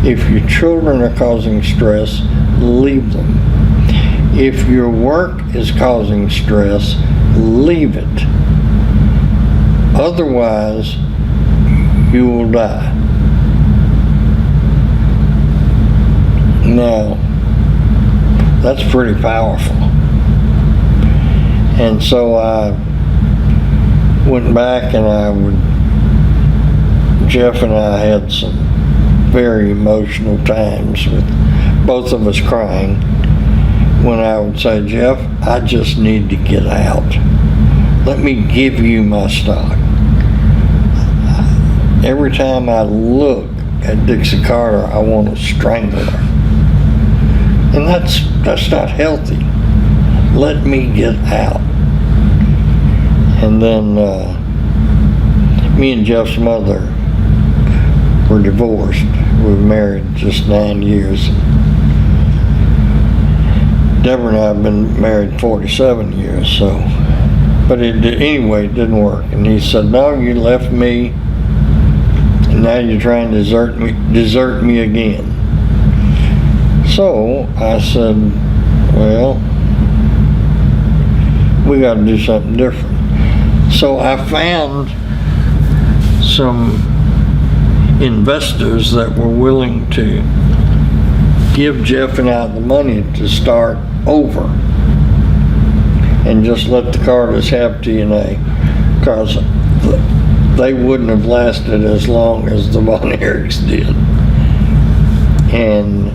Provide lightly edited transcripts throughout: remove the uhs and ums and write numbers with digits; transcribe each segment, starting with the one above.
If your children are causing stress, leave them. If your work is causing stress, leave it. Otherwise, you will die. Now, that's pretty powerful. And so I went back and Jeff and I had some very emotional times with both of us crying when I would say, Jeff, I just need to get out. Let me give you my stock. Every time I look at Dixie Carter, I want to strangle her. And that's not healthy. Let me get out. And then me and Jeff's mother were divorced. We were married just 9 years. Deborah and I have been married 47 years, so. But anyway, it didn't work. And he said, no, you left me, and now you're trying to desert me again. So I said, well, we got to do something different. So I found some investors that were willing to give Jeff and I the money to start over and just let the Carters have TNA, because they wouldn't have lasted as long as the Von Erichs did. And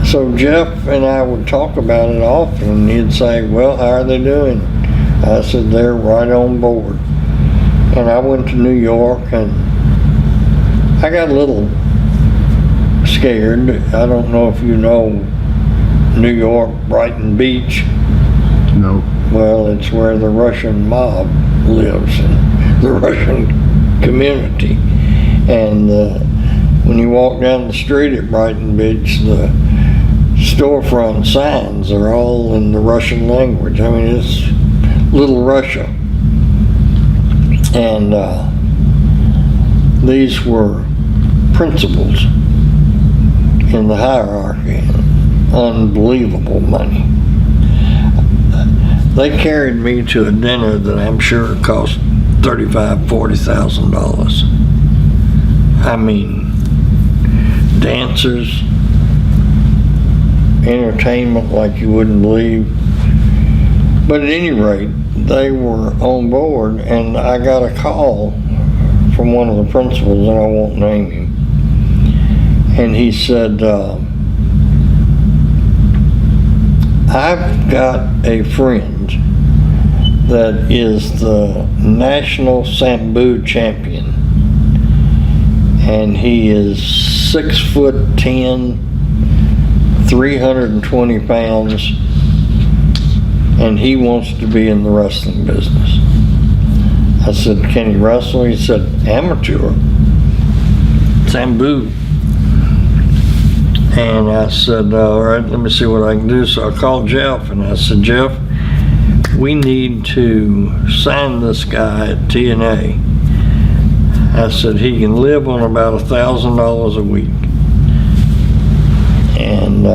so Jeff and I would talk about it often, and he'd say, well, how are they doing? I said, they're right on board. And I went to New York, and I got a little scared. I don't know if you know New York, Brighton Beach. No. Well, it's where the Russian mob lives, and the Russian community. And when you walk down the street at Brighton Beach, the storefront signs are all in the Russian language. I mean, it's Little Russia. And these were principals in the hierarchy. Unbelievable money. They carried me to a dinner that I'm sure cost $35,000, $40,000. I mean, dancers, entertainment like you wouldn't believe. But at any rate, they were on board, and I got a call from one of the principals, and I won't name him. And he said, I've got a friend that is the national Sambo champion, and he is 6'10", 320 pounds, and he wants to be in the wrestling business. I said, can he wrestle? He said, amateur, Sambo. And I said, all right, let me see what I can do. So I called Jeff, and I said, Jeff, we need to sign this guy at TNA. I said, he can live on about $1,000 a week. And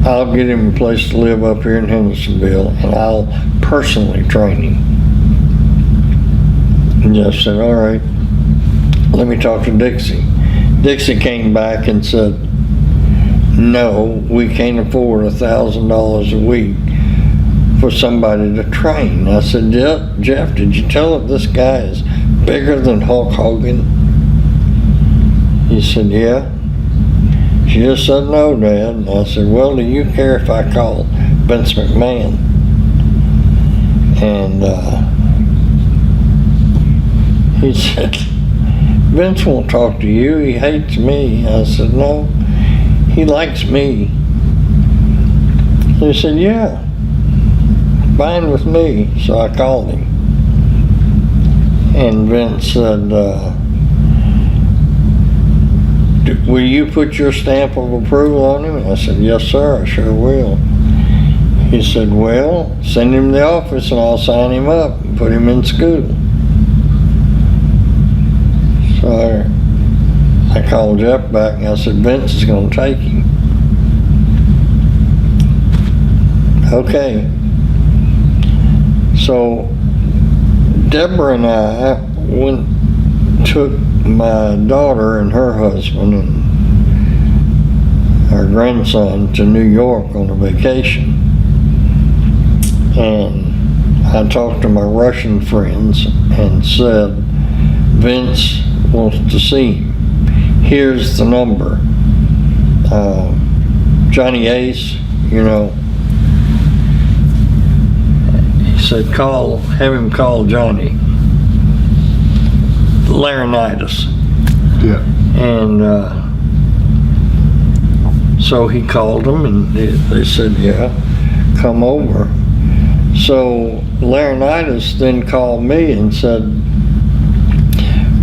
I'll get him a place to live up here in Hendersonville, and I'll personally train him. And Jeff said, all right, let me talk to Dixie. Dixie came back and said, no, we can't afford $1,000 a week for somebody to train. I said, Jeff, did you tell her this guy is bigger than Hulk Hogan? He said, yeah. She just said, no, Dad. And I said, well, do you care if I call Vince McMahon? And he said, Vince won't talk to you, he hates me. I said, no, he likes me. He said, yeah, fine with me. So I called him. And Vince said, will you put your stamp of approval on him? I said, yes, sir, I sure will. He said, well, send him to the office and I'll sign him up and put him in school. So called Jeff back and I said, Vince is gonna take him. Okay. So Deborah and I took my daughter and her husband and our grandson to New York on a vacation. And I talked to my Russian friends and said, Vince wants to see him. Here's the number. Johnny Ace, you know, he said, have him call Johnny. Laryngitis. Yeah. And so he called them and they said, yeah, come over. So Laryngitis then called me and said,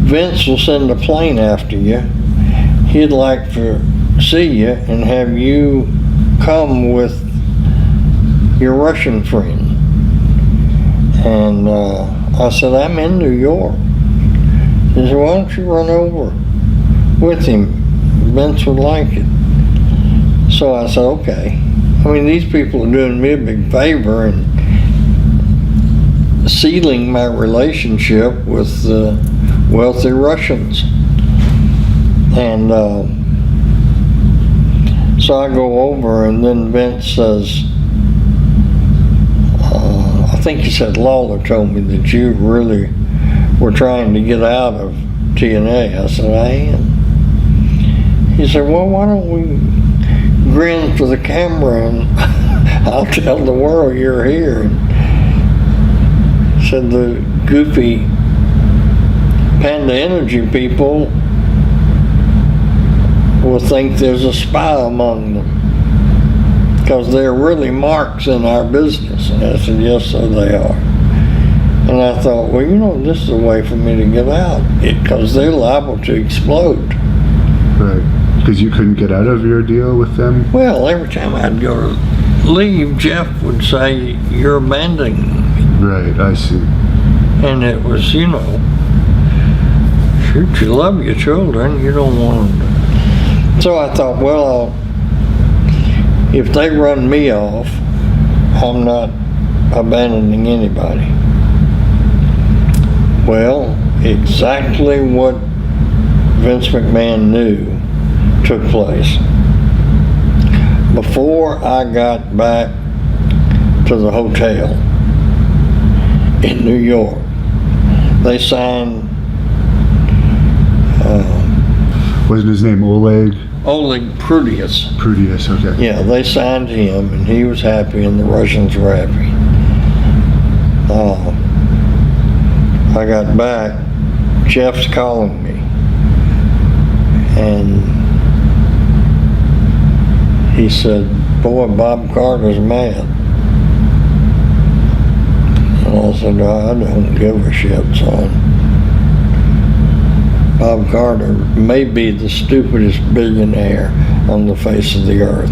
Vince will send a plane after you. He'd like to see you and have you come with your Russian friend. And I said, I'm in New York. He said, why don't you run over with him? Vince would like it. So I said, okay. I mean, these people are doing me a big favor and sealing my relationship with wealthy Russians. And so I go over and then Vince says, I think he said, Lawler told me that you really were trying to get out of TNA. I said, I am. He said, well, why don't we grin for the camera and I'll tell the world you're here. And said the goofy Panda Energy people will think there's a spy among them because they're really marks in our business. And I said, yes, so they are. And I thought, well, you know, this is a way for me to get out because they're liable to explode. Right. Because you couldn't get out of your deal with them? Well, every time I'd go to leave, Jeff would say, you're abandoning me. Right, I see. And it was, you know, shoot, you love your children, you don't want them to. So I thought, well, if they run me off, I'm not abandoning anybody. Well, exactly what Vince McMahon knew took place. Before I got back to the hotel in New York, they signed wasn't his name Oleg? Oleg Prudius. Prudius, okay. Yeah, they signed him and he was happy and the Russians were happy. I got back, Jeff's calling me and he said, boy, Bob Carter's mad. And I said, I don't give a shit, son. Bob Carter may be the stupidest billionaire on the face of the earth.